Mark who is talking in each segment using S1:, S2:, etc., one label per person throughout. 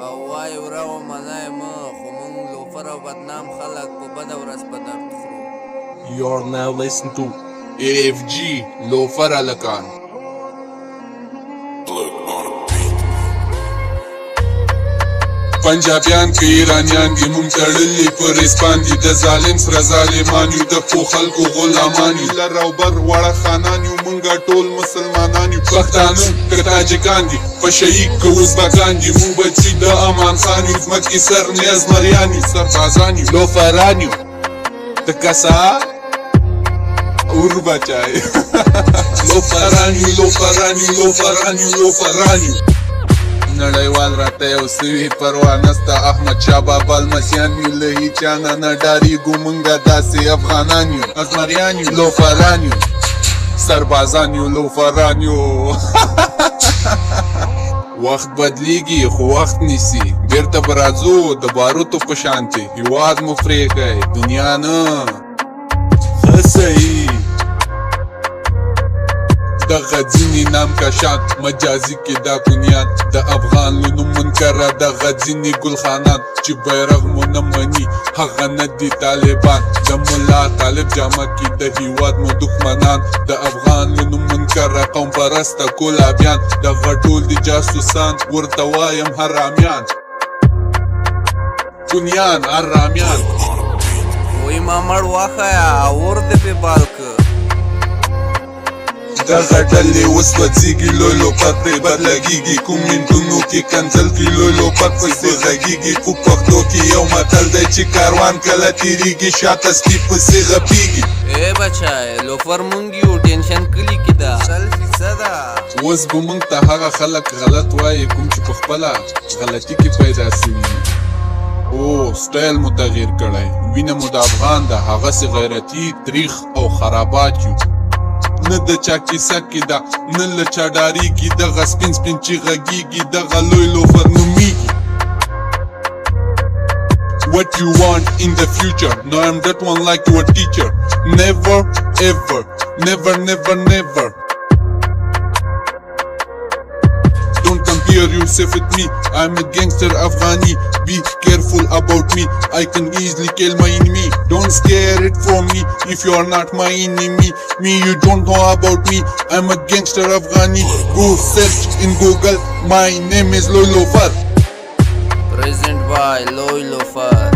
S1: او وای وره ومنه مه خو مونږ لوفر او بدنام خلک په بده ورځ په درد خورو.
S2: You're now listening to AFG لوفر هلکان. پنجابیان که ایرانیان دي مونږ تړلي په رسپان دي د ظالم سره ظالمان یو د ښو خلکو غلامان یو لر او بر واړه خانان یو مونږ ټول مسلمانان یو پښتانه که تاجکان دي په شهید که ازبکان دي مونږ بچي د امان خان یو ځمکې سر نیز مریان یو سربازان یو لوفران یو د کسا اور بچای لوفران یو لوفران یو لوفران یو لوفران یو نړیوال راته یو سوي پروا نسته احمد شاه بابا لمسیان یو له هیچا نه ډاریږو مونږه داسې افغانان یو ازمریان یو لوفران یو سربازان یو لوفران یو وخت بدلیږي خو وخت نیسي بیرته به راځو د باروتو په شانتې هېواد مو پرېږئ دنیا نه ښه صحیح دغه ځینې نام کشان مجازي کې دا بنیاد د افغان له نوم منکره دغه ځینې ګلخانان چې بیرغ مو نه مني هغه نه دي طالبان د ملا طالب جامه کې د هېواد مو دښمنان د افغان له نوم منکره قوم پرسته کولابیان دغه ټول دي جاسوسان ورته وایم حرامیان کونیان حرامیان
S1: وی ما مړ واښیه اور دې پې بال که
S2: دغه ډلې اوس وځېږي لوی لوپر پرې بدلګېږي کومنټونو کې کنځل کې لوی لوپر پسې غږېږي په پښتو کې یو متل دی چې کاروان کله تېرېږي شاته سپي پسې غپېږي
S1: ای بچای لوفر مونږ یو ټینشن کلي کې ده 100%
S2: اوس به مونږ ته هغه خلک غلط وایي کوم چې په خپله غلطي کې پیدا سوي او سټایل مو تغییر کړی وینه مو د افغان ده هغسې غیرتي تریخ او خرابات یو نه د چا کیسه کې ده نه له چا ډارېږي دغه سپین سپین چې غږېږي دغه لوی لوفر نومېږي What you want in the future? No, I'm that one like your teacher. Never, ever, never, never, never. Don't compare yourself with me. I'm a gangster Afghani. Be careful about me. I can easily kill my enemy. Don't scare it from me if you are not my enemy. Me, you don't know about me. I'm a gangster Afghani. Go search in Google. My name is Loy Lofer.
S1: Present by Loy Lofer.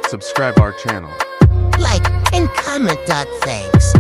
S3: Subscribe our channel.
S4: Like and comment. Thanks.